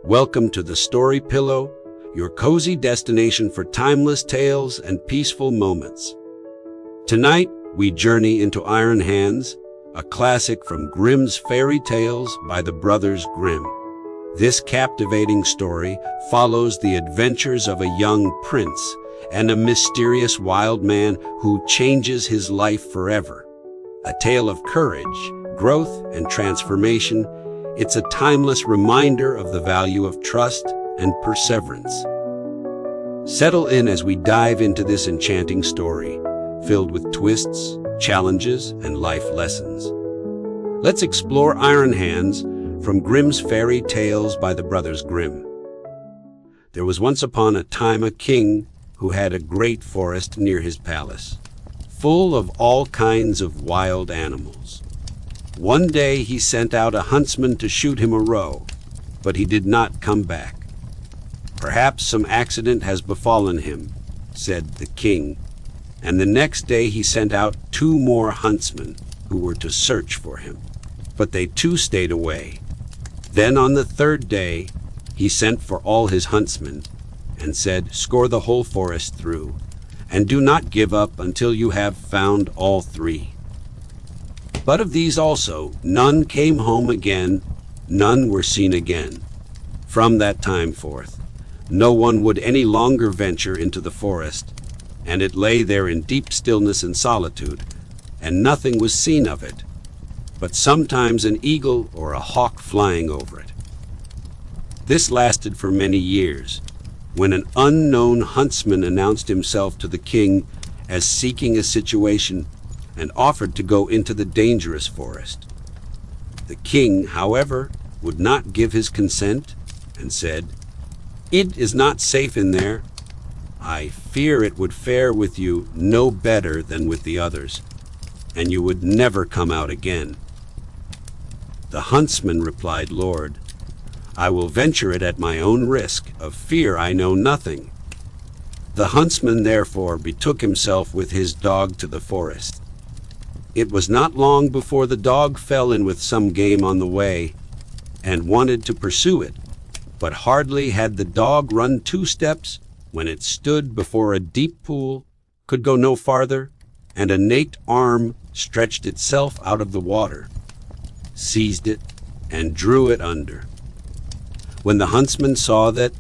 Welcome to the Story Pillow, your cozy destination for timeless tales and peaceful moments. Tonight, we journey into Iron Hands, a classic from Grimm's fairy tales by the brothers Grimm. This captivating story follows the adventures of a young prince and a mysterious wild man who changes his life forever. A tale of courage, growth, and transformation. It's a timeless reminder of the value of trust and perseverance. Settle in as we dive into this enchanting story, filled with twists, challenges, and life lessons. Let's explore Iron Hands from Grimm's fairy tales by the brothers Grimm. There was once upon a time a king who had a great forest near his palace, full of all kinds of wild animals. One day he sent out a huntsman to shoot him a roe, but he did not come back. "Perhaps some accident has befallen him," said the king, and the next day he sent out 2 more huntsmen who were to search for him, but they too stayed away. Then on the 3rd day he sent for all his huntsmen and said, "Score the whole forest through, and do not give up until you have found all 3. But of these also, none came home again, none were seen again. From that time forth, no one would any longer venture into the forest, and it lay there in deep stillness and solitude, and nothing was seen of it, but sometimes an eagle or a hawk flying over it. This lasted for many years, when an unknown huntsman announced himself to the king as seeking a situation and offered to go into the dangerous forest. The king, however, would not give his consent and said, "It is not safe in there. I fear it would fare with you no better than with the others, and you would never come out again." The huntsman replied, "Lord, I will venture it at my own risk. Of fear I know nothing." The huntsman therefore betook himself with his dog to the forest. It was not long before the dog fell in with some game on the way and wanted to pursue it, but hardly had the dog run 2 steps when it stood before a deep pool, could go no farther, and a naked arm stretched itself out of the water, seized it, and drew it under. When the huntsman saw that,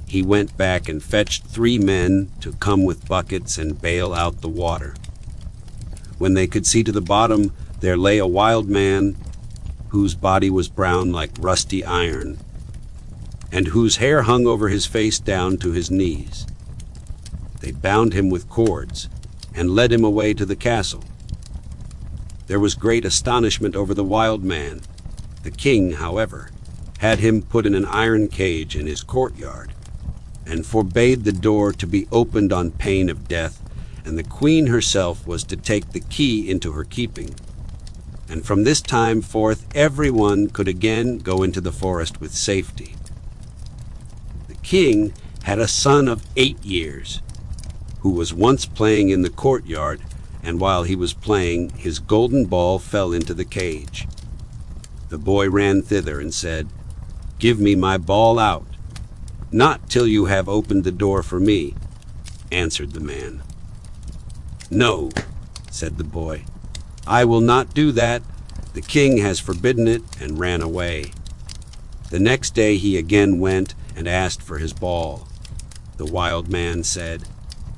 he went back and fetched 3 men to come with buckets and bail out the water. When they could see to the bottom, there lay a wild man whose body was brown like rusty iron, and whose hair hung over his face down to his knees. They bound him with cords and led him away to the castle. There was great astonishment over the wild man. The king, however, had him put in an iron cage in his courtyard, and forbade the door to be opened on pain of death, and the queen herself was to take the key into her keeping. And from this time forth everyone could again go into the forest with safety. The king had a son of 8 years, who was once playing in the courtyard, and while he was playing, his golden ball fell into the cage. The boy ran thither and said, "Give me my ball out." "Not till you have opened the door for me," answered the man. "No," said the boy, "I will not do that. The king has forbidden it," and ran away. The next day he again went and asked for his ball. The wild man said,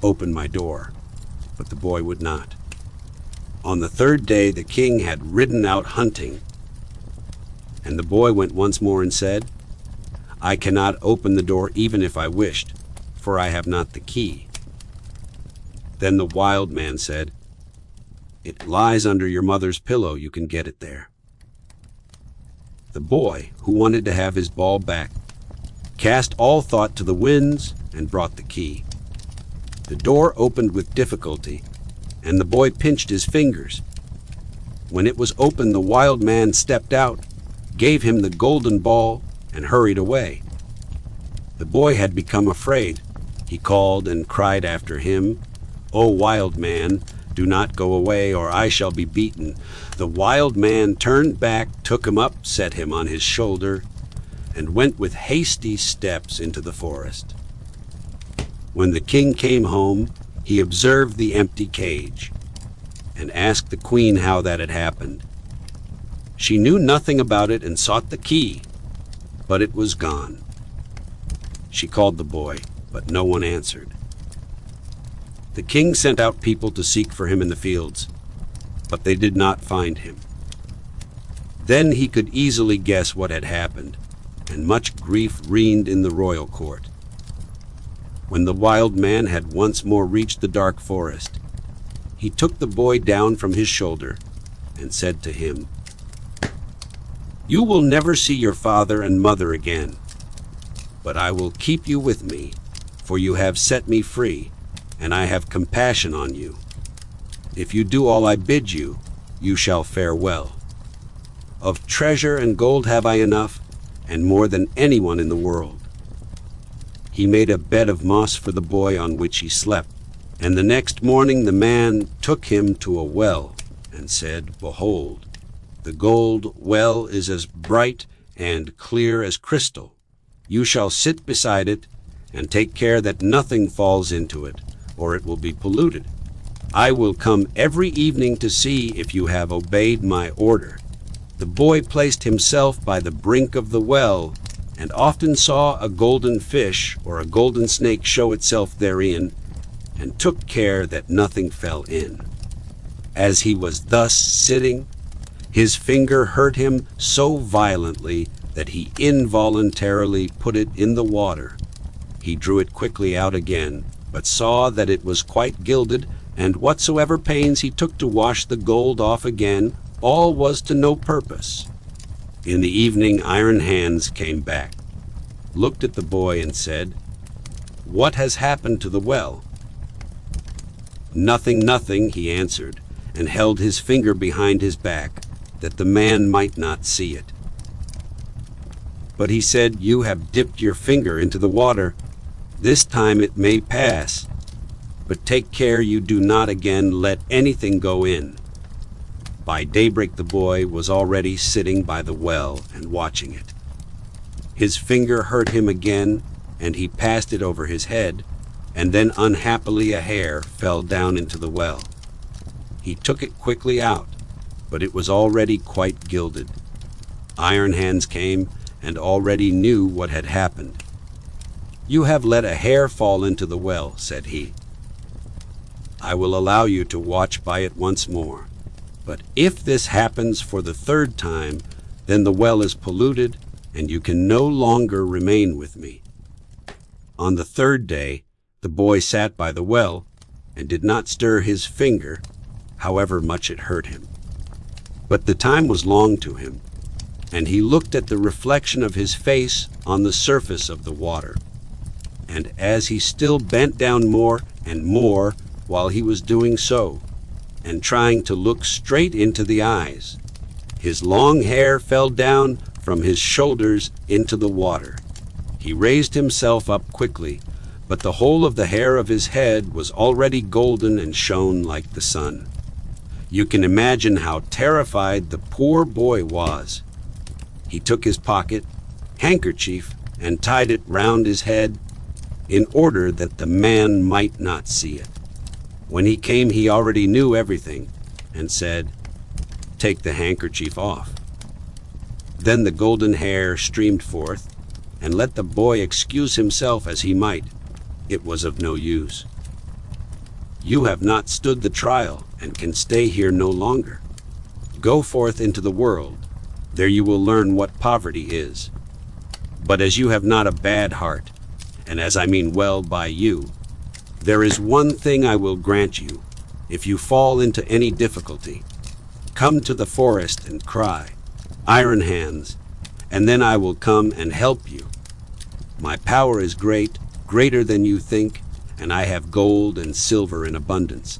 "Open my door," but the boy would not. On the 3rd day the king had ridden out hunting, and the boy went once more and said, "I cannot open the door even if I wished, for I have not the key." Then the wild man said, "It lies under your mother's pillow. You can get it there." The boy, who wanted to have his ball back, cast all thought to the winds and brought the key. The door opened with difficulty, and the boy pinched his fingers. When it was open, the wild man stepped out, gave him the golden ball, and hurried away. The boy had become afraid. He called and cried after him, "O wild man, do not go away, or I shall be beaten." The wild man turned back, took him up, set him on his shoulder, and went with hasty steps into the forest. When the king came home, he observed the empty cage and asked the queen how that had happened. She knew nothing about it and sought the key, but it was gone. She called the boy, but no one answered. The king sent out people to seek for him in the fields, but they did not find him. Then he could easily guess what had happened, and much grief reigned in the royal court. When the wild man had once more reached the dark forest, he took the boy down from his shoulder and said to him, "You will never see your father and mother again, but I will keep you with me, for you have set me free, and I have compassion on you. If you do all I bid you, you shall fare well. Of treasure and gold have I enough, and more than anyone in the world." He made a bed of moss for the boy on which he slept, and the next morning the man took him to a well and said, "Behold, the gold well is as bright and clear as crystal. You shall sit beside it and take care that nothing falls into it, or it will be polluted. I will come every evening to see if you have obeyed my order." The boy placed himself by the brink of the well and often saw a golden fish or a golden snake show itself therein, and took care that nothing fell in. As he was thus sitting, his finger hurt him so violently that he involuntarily put it in the water. He drew it quickly out again, but saw that it was quite gilded, and whatsoever pains he took to wash the gold off again, all was to no purpose. In the evening Iron Hands came back, looked at the boy and said, "What has happened to the well?" "Nothing, nothing," he answered, and held his finger behind his back, that the man might not see it. But he said, "You have dipped your finger into the water. This time it may pass, but take care you do not again let anything go in." By daybreak the boy was already sitting by the well and watching it. His finger hurt him again, and he passed it over his head, and then unhappily a hair fell down into the well. He took it quickly out, but it was already quite gilded. Iron Hands came and already knew what had happened. "You have let a hair fall into the well," said he. "I will allow you to watch by it once more. But if this happens for the third time, then the well is polluted, and you can no longer remain with me." On the third day, the boy sat by the well, and did not stir his finger, however much it hurt him. But the time was long to him, and he looked at the reflection of his face on the surface of the water. And as he still bent down more and more while he was doing so, and trying to look straight into the eyes, his long hair fell down from his shoulders into the water. He raised himself up quickly, but the whole of the hair of his head was already golden and shone like the sun. You can imagine how terrified the poor boy was. He took his pocket handkerchief and tied it round his head in order that the man might not see it. When he came, he already knew everything and said, "Take the handkerchief off." Then the golden hair streamed forth, and let the boy excuse himself as he might, it was of no use. "You have not stood the trial and can stay here no longer. Go forth into the world. There you will learn what poverty is. But as you have not a bad heart, and as I mean well by you, there is one thing I will grant you. If you fall into any difficulty, come to the forest and cry, 'Iron Hands,' and then I will come and help you. My power is great, greater than you think, and I have gold and silver in abundance."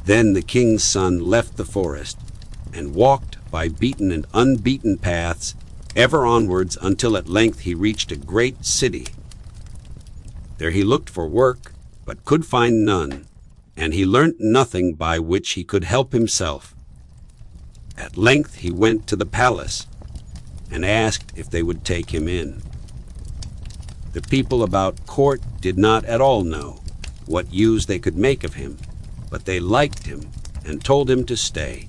Then the king's son left the forest and walked by beaten and unbeaten paths ever onwards until at length he reached a great city. There he looked for work, but could find none, and he learnt nothing by which he could help himself. At length he went to the palace, and asked if they would take him in. The people about court did not at all know what use they could make of him, but they liked him and told him to stay.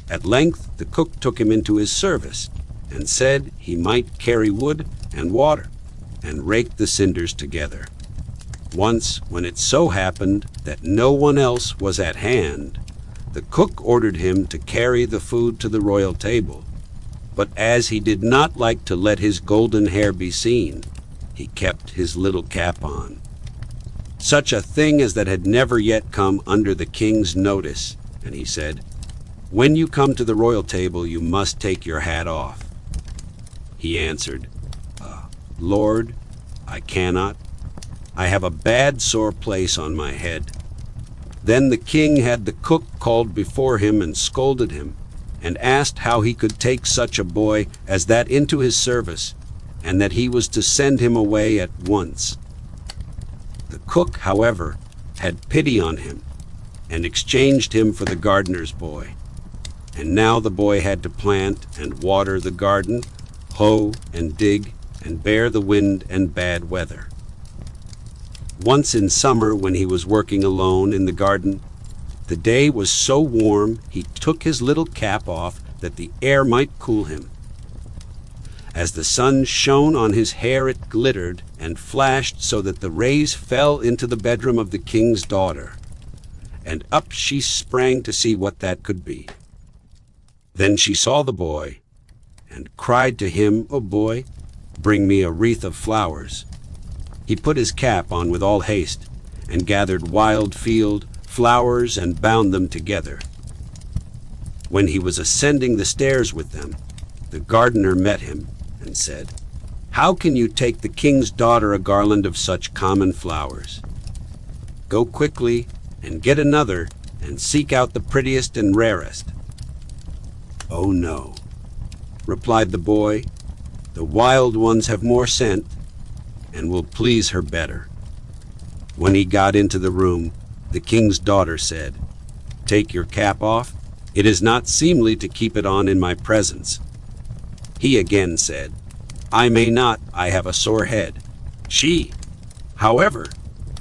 At length the cook took him into his service and said he might carry wood and water and rake the cinders together. Once, when it so happened that no one else was at hand, the cook ordered him to carry the food to the royal table. But as he did not like to let his golden hair be seen, he kept his little cap on. Such a thing as that had never yet come under the king's notice, and he said, "When you come to the royal table, you must take your hat off." He answered, "Lord, I cannot. I have a bad sore place on my head." Then the king had the cook called before him and scolded him, and asked how he could take such a boy as that into his service, and that he was to send him away at once. The cook, however, had pity on him, and exchanged him for the gardener's boy. And now the boy had to plant and water the garden, hoe and dig, and bear the wind and bad weather. Once in summer, when he was working alone in the garden, the day was so warm he took his little cap off that the air might cool him. As the sun shone on his hair, it glittered and flashed so that the rays fell into the bedroom of the king's daughter, and up she sprang to see what that could be. Then she saw the boy and cried to him, "O boy, bring me a wreath of flowers." He put his cap on with all haste, and gathered wild field flowers and bound them together. When he was ascending the stairs with them, the gardener met him and said, "How can you take the king's daughter a garland of such common flowers? Go quickly and get another, and seek out the prettiest and rarest." "Oh no," replied the boy, "the wild ones have more scent and will please her better." When he got into the room, the king's daughter said, "Take your cap off. It is not seemly to keep it on in my presence." He again said, "I may not, I have a sore head." She, however,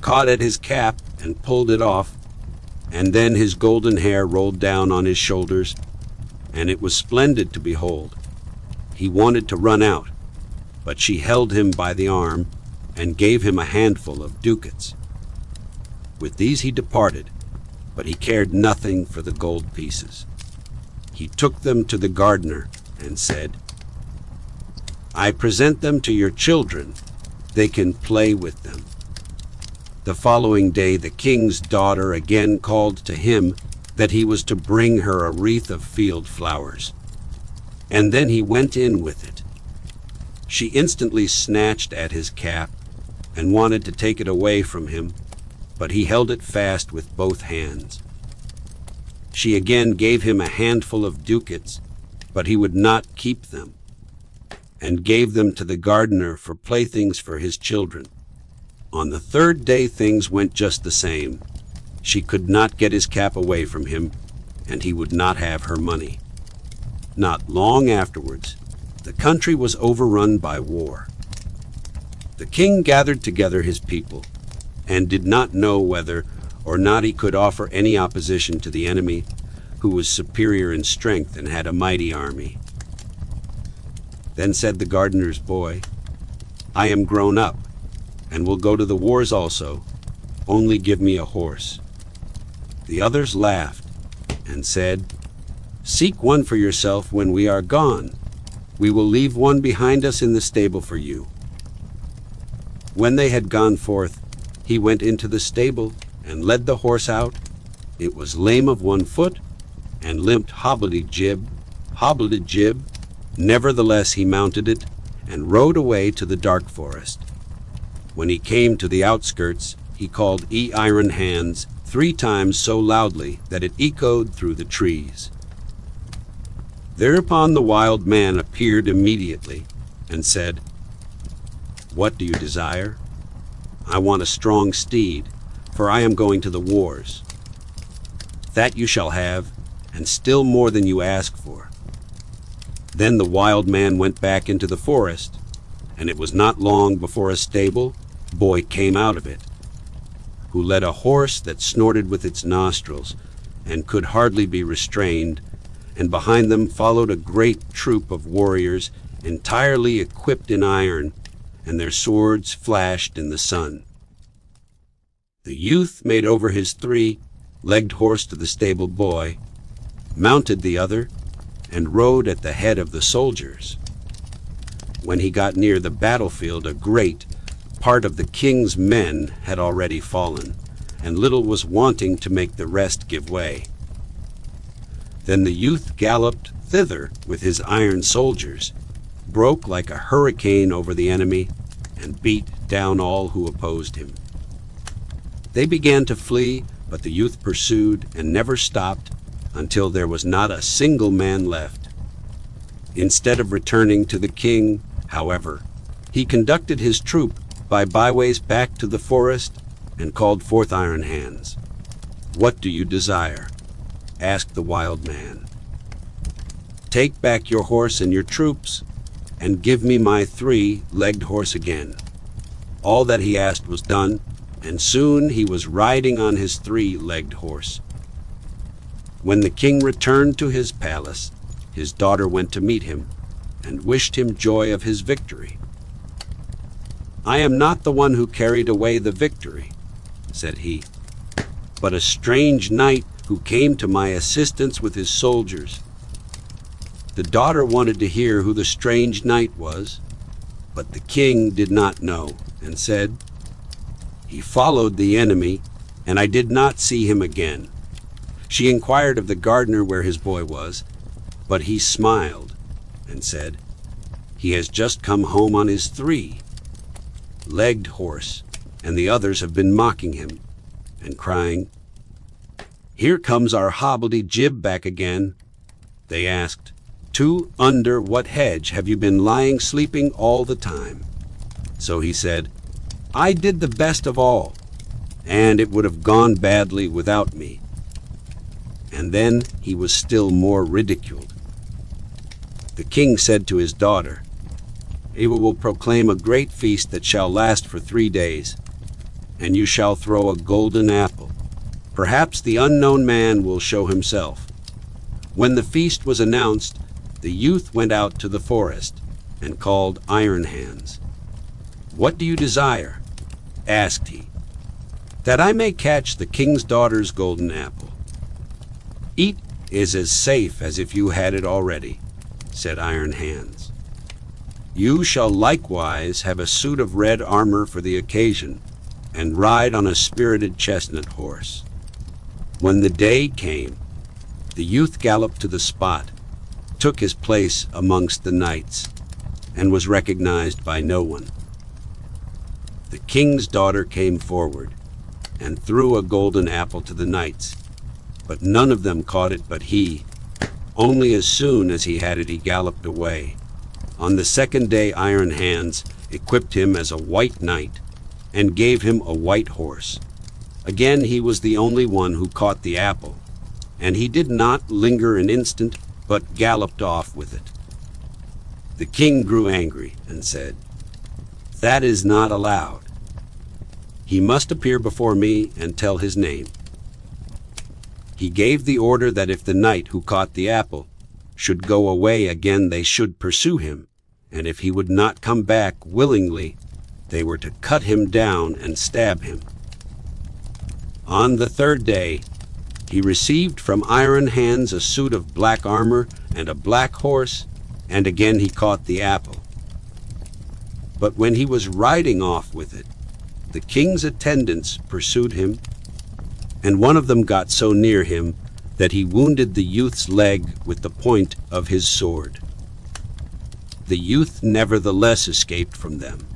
caught at his cap and pulled it off, and then his golden hair rolled down on his shoulders, and it was splendid to behold. He wanted to run out, but she held him by the arm and gave him a handful of ducats. With these he departed, but he cared nothing for the gold pieces. He took them to the gardener and said, "I present them to your children. They can play with them." The following day the king's daughter again called to him that he was to bring her a wreath of field flowers, and then he went in with it. She instantly snatched at his cap and wanted to take it away from him, but he held it fast with both hands. She again gave him a handful of ducats, but he would not keep them, and gave them to the gardener for playthings for his children. On the third day things went just the same. She could not get his cap away from him, and he would not have her money. Not long afterwards, the country was overrun by war. The king gathered together his people, and did not know whether or not he could offer any opposition to the enemy, who was superior in strength and had a mighty army. Then said the gardener's boy, "I am grown up, and will go to the wars also. Only give me a horse." The others laughed, and said, "Seek one for yourself when we are gone. We will leave one behind us in the stable for you." When they had gone forth, he went into the stable and led the horse out. It was lame of one foot, and limped hobblety-jib. Nevertheless he mounted it, and rode away to the dark forest. When he came to the outskirts, he called Iron Hands 3 times so loudly that it echoed through the trees. Thereupon the wild man appeared immediately, and said, "What do you desire?" "I want a strong steed, for I am going to the wars." "That you shall have, and still more than you ask for." Then the wild man went back into the forest, and it was not long before a stable boy came out of it, who led a horse that snorted with its nostrils and could hardly be restrained, and behind them followed a great troop of warriors entirely equipped in iron, and their swords flashed in the sun. The youth made over his three-legged horse to the stable boy, mounted the other, and rode at the head of the soldiers. When he got near the battlefield, a great part of the king's men had already fallen, and little was wanting to make the rest give way. Then the youth galloped thither with his iron soldiers, broke like a hurricane over the enemy, and beat down all who opposed him. They began to flee, but the youth pursued and never stopped until there was not a single man left. Instead of returning to the king, however, he conducted his troop by byways back to the forest and called forth Iron Hands. "What do you desire?" asked the wild man. "Take back your horse and your troops, and give me my three-legged horse again." All that he asked was done, and soon he was riding on his three-legged horse. When the king returned to his palace, his daughter went to meet him and wished him joy of his victory. "I am not the one who carried away the victory," said he, "but a strange knight who came to my assistance with his soldiers." The daughter wanted to hear who the strange knight was, but the king did not know, and said, "He followed the enemy, and I did not see him again." She inquired of the gardener where his boy was, but he smiled and said, "He has just come home on his three-legged horse, and the others have been mocking him and crying, 'Here comes our hobbledy-jib back again.' They asked, 'Under what hedge have you been lying sleeping all the time?' So he said, 'I did the best of all, and it would have gone badly without me.' And then he was still more ridiculed. The king said to his daughter, 'We will proclaim a great feast that shall last for 3 days, and you shall throw a golden apple. Perhaps the unknown man will show himself.' When the feast was announced, the youth went out to the forest and called Iron Hands. 'What do you desire?' asked he. 'That I may catch the king's daughter's golden apple.' 'Eat is as safe as if you had it already,' said Iron Hands. 'You shall likewise have a suit of red armor for the occasion, and ride on a spirited chestnut horse.' When the day came, the youth galloped to the spot, took his place amongst the knights, and was recognized by no one. The king's daughter came forward and threw a golden apple to the knights, but none of them caught it but he. Only as soon as he had it, he galloped away. On the second day, Iron Hands equipped him as a white knight and gave him a white horse. Again he was the only one who caught the apple, and he did not linger an instant, but galloped off with it. The king grew angry and said, "That is not allowed. He must appear before me and tell his name." He gave the order that if the knight who caught the apple should go away again, they should pursue him, and if he would not come back willingly, they were to cut him down and stab him. On the third day, he received from Iron Hands a suit of black armor and a black horse, and again he caught the apple. But when he was riding off with it, the king's attendants pursued him, and one of them got so near him that he wounded the youth's leg with the point of his sword. The youth nevertheless escaped from them,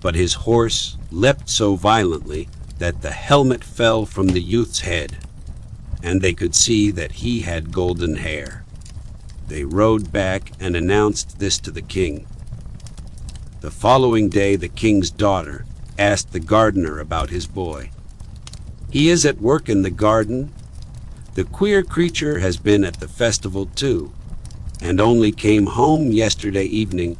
but his horse leapt so violently that the helmet fell from the youth's head, and they could see that he had golden hair. They rode back and announced this to the king. The following day, the king's daughter asked the gardener about his boy. "He is at work in the garden. The queer creature has been at the festival too," and only came home yesterday evening.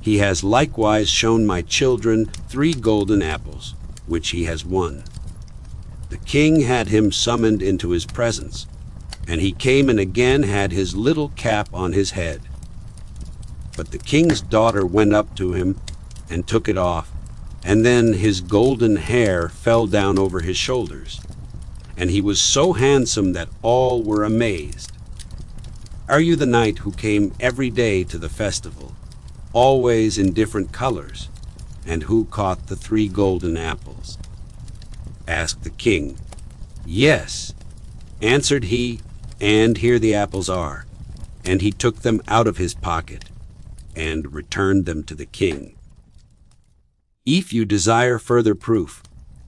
He has likewise shown my children 3 golden apples, which he has won. The king had him summoned into his presence, and he came and again had his little cap on his head. But the king's daughter went up to him and took it off, and then his golden hair fell down over his shoulders, and he was so handsome that all were amazed. Are you the knight who came every day to the festival, always in different colors, and who caught the 3 golden apples?" asked the king. "Yes," answered he, "and here the apples are." And he took them out of his pocket and returned them to the king. If you desire further proof,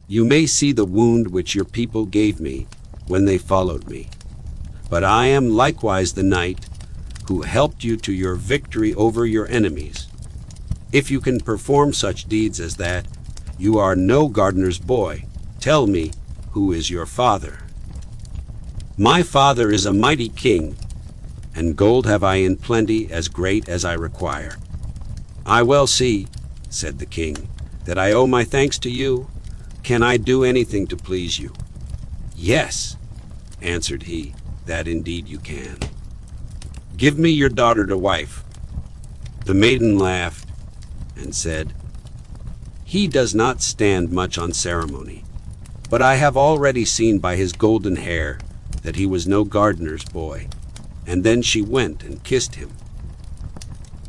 you may see the wound which your people gave me when they followed me. But I am likewise the knight who helped you to your victory over your enemies. If you can perform such deeds as that, you are no gardener's boy. Tell me, who is your father?" "My father is a mighty king, and gold have I in plenty as great as I require." "I well see," said the king, "that I owe my thanks to you. Can I do anything to please you?" "Yes," answered he, "that indeed you can. Give me your daughter to wife." The maiden laughed and said, "He does not stand much on ceremony, but I have already seen by his golden hair that he was no gardener's boy." And then she went and kissed him.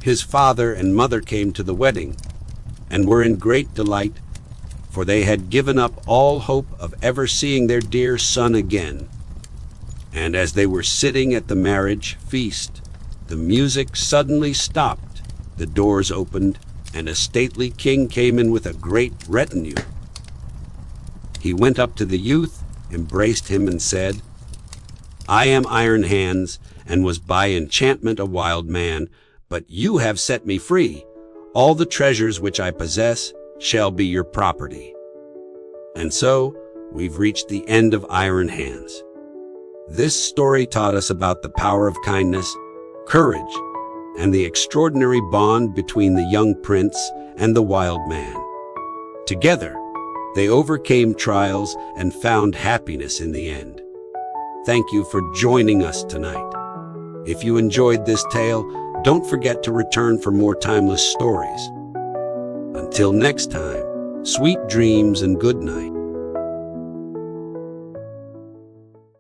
His father and mother came to the wedding and were in great delight, for they had given up all hope of ever seeing their dear son again. And as they were sitting at the marriage feast, the music suddenly stopped, the doors opened, and a stately king came in with a great retinue. He went up to the youth, embraced him, and said, "I am Iron Hands, and was by enchantment a wild man, but you have set me free. All the treasures which I possess shall be your property." And so, we've reached the end of Iron Hands. This story taught us about the power of kindness, courage, and the extraordinary bond between the young prince and the wild man. Together, they overcame trials and found happiness in the end. Thank you for joining us tonight. If you enjoyed this tale, don't forget to return for more timeless stories. Until next time, sweet dreams and good night.